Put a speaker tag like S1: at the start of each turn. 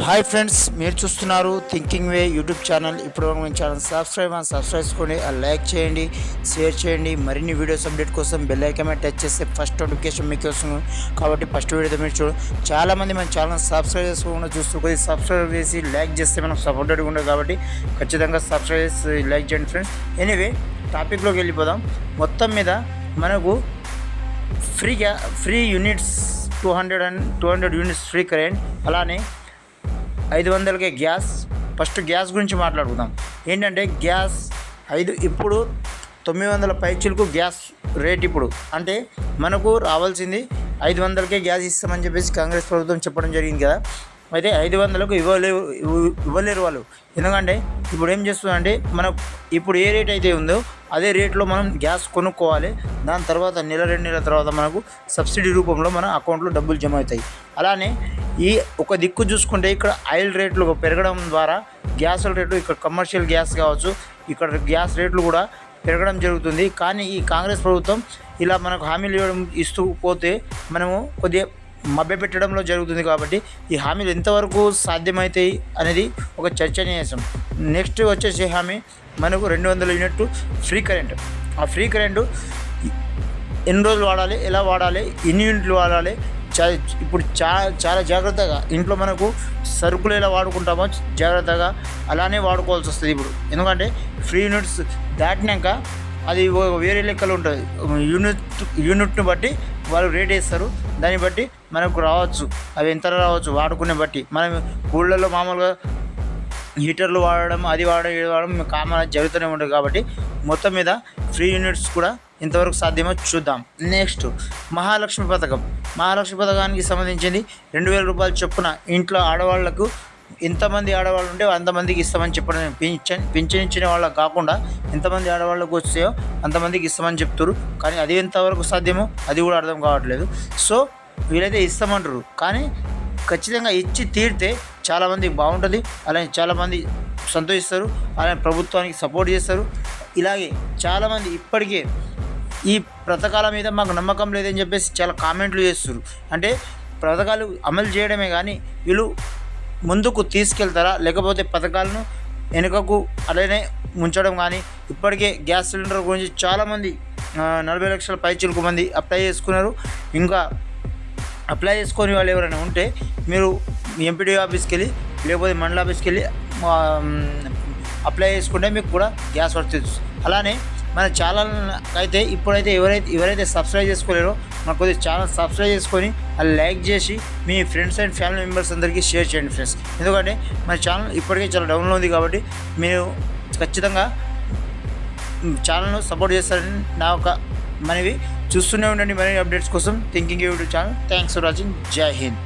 S1: Hi friends, మీరు చూస్తున్నారు thinking వే YouTube channel. ఇప్పుడు మన ఛానల్ సబ్స్క్రైబ్ చేసుకోండి, లైక్ చేయండి, షేర్ చేయండి. మరిన్ని వీడియోస్ అప్డేట్ కోసం బెల్ ఐకాన్ టచ్ చేస్తే ఫస్ట్ నోటిఫికేషన్ మీకు వస్తుంది. కాబట్టి ఫస్ట్ వీడియో మీరు చూడండి. చాలామంది మన ఛానల్ సబ్స్క్రైబ్ చేసుకోకుండా చూస్తూ కొద్దిగా సబ్స్క్రైబ్ చేసి లైక్ చేస్తే మనకు సపోర్టెడ్గా ఉండదు. కాబట్టి ఖచ్చితంగా సబ్స్క్రైబ్ చేసి లైక్ చేయండి ఫ్రెండ్స్. ఎనీవే టాపిక్లోకి వెళ్ళిపోదాం. మొత్తం మీద మనకు free units 200 units free current, అలానే 500కే గ్యాస్. ఫస్ట్ గ్యాస్ గురించి మాట్లాడుకుందాం. ఏంటంటే గ్యాస్ ఇప్పుడు 900 పైచీలకు గ్యాస్ రేట్. ఇప్పుడు అంటే మనకు రావాల్సింది 500కే గ్యాస్ ఇస్తామని చెప్పేసి కాంగ్రెస్ ప్రభుత్వం చెప్పడం జరిగింది కదా. అయితే 500కు ఇవ్వలేరు వాళ్ళు. ఎందుకంటే ఇప్పుడు ఏం చేస్తుందంటే మనకు ఇప్పుడు ఏ రేట్ అయితే ఉందో అదే రేట్లో మనం గ్యాస్ కొనుక్కోవాలి. దాని తర్వాత నెల 2 నెలల తర్వాత మనకు సబ్సిడీ రూపంలో మన అకౌంట్లో డబ్బులు జమ అవుతాయి. అలానే ఈ ఒక దిక్కు చూసుకుంటే ఇక్కడ ఆయిల్ రేట్లు పెరగడం ద్వారా గ్యాసుల రేట్లు, ఇక్కడ కమర్షియల్ గ్యాస్ కావచ్చు, ఇక్కడ గ్యాస్ రేట్లు కూడా పెరగడం జరుగుతుంది. కానీ ఈ కాంగ్రెస్ ప్రభుత్వం ఇలా మనకు హామీలు ఇస్తూ పోతే మనము కొద్దిగా మభ్యపెట్టడంలో జరుగుతుంది. కాబట్టి ఈ హామీలు ఎంతవరకు సాధ్యమవుతాయి అనేది ఒక చర్చనీయాంశం. నెక్స్ట్ వచ్చేసి హామీ మనకు 200 యూనిట్లు ఫ్రీ కరెంట్. ఆ ఫ్రీ కరెంటు ఎన్ని రోజులు వాడాలి, ఎలా వాడాలి, ఎన్ని యూనిట్లు వాడాలి, ఇప్పుడు చాలా జాగ్రత్తగా ఇంట్లో మనకు సరుకులు ఎలా వాడుకుంటామో జాగ్రత్తగా అలానే వాడుకోవాల్సి వస్తుంది ఇప్పుడు. ఎందుకంటే ఫ్రీ యూనిట్స్ దాటినాక అది వేరే లెక్కలు ఉంటుంది. యూనిట్ని బట్టి వాళ్ళు రేట్ వేస్తారు. దాన్ని బట్టి మనకు రావచ్చు, అవి ఎంత రావచ్చు వాడుకునే బట్టి. మనం ఊళ్ళల్లో మామూలుగా హీటర్లు వాడడం, అది వాడడం కామన్ జరుగుతూనే ఉంటుంది. కాబట్టి మొత్తం మీద ఫ్రీ యూనిట్స్ కూడా ఇంతవరకు సాధ్యమో చూద్దాం. నెక్స్ట్ మహాలక్ష్మి పథకం. మహాలక్ష్మి పథకానికి సంబంధించింది 2000 రూపాయలు చొప్పున ఇంట్లో ఆడవాళ్లకు ఎంతమంది ఆడవాళ్ళు ఉంటే అంతమందికి ఇస్తామని చెప్పడం. పింఛన్ ఇచ్చిన వాళ్ళకి కాకుండా ఎంతమంది ఆడవాళ్ళకు వచ్చాయో అంతమందికి ఇస్తామని చెప్తారు. కానీ అది ఎంతవరకు సాధ్యమో అది కూడా అర్థం కావట్లేదు. సో వీళ్ళైతే ఇస్తామంటారు, కానీ ఖచ్చితంగా ఇచ్చి తీరితే చాలామంది బాగుంటుంది. అలాగే చాలామంది సంతోషిస్తారు, అలాగే ప్రభుత్వానికి సపోర్ట్ చేస్తారు. ఇలాగే చాలామంది ఇప్పటికే ఈ పథకాల మీద మాకు నమ్మకం లేదని చెప్పేసి చాలా కామెంట్లు చేస్తారు. అంటే పథకాలు అమలు చేయడమే కానీ వీళ్ళు ముందుకు తీసుకెళ్తారా, లేకపోతే పథకాలను వెనుకకు అలానే ఉంచడం. కానీ ఇప్పటికే గ్యాస్ సిలిండర్ గురించి చాలామంది 40 లక్షల పైచిలకు మంది అప్లై చేసుకున్నారు. ఇంకా అప్లై చేసుకొని వాళ్ళు ఎవరైనా ఉంటే మీరు ఎంపీడీ ఆఫీస్కి వెళ్ళి లేకపోతే మండల ఆఫీస్కి వెళ్ళి అప్లై చేసుకుంటే మీకు కూడా గ్యాస్ వస్తుంది. అలానే మన ఛానల్ అయితే ఇప్పుడైతే ఎవరైతే సబ్స్క్రైబ్ చేసుకోలేరో మన కొద్దిగా ఛానల్ సబ్స్క్రైబ్ చేసుకొని అది లైక్ చేసి మీ ఫ్రెండ్స్ అండ్ ఫ్యామిలీ మెంబర్స్ అందరికీ షేర్ చేయండి ఫ్రెండ్స్. ఎందుకంటే మన ఛానల్ ఇప్పటికే చాలా డౌన్లో ఉంది. కాబట్టి మీరు ఖచ్చితంగా ఛానల్ను సపోర్ట్ చేస్తారని నా ఒక మనవి. చూస్తూనే ఉండండి మరిన్ని అప్డేట్స్ కోసం thinking YouTube channel. Thanks for watching. జై హింద్.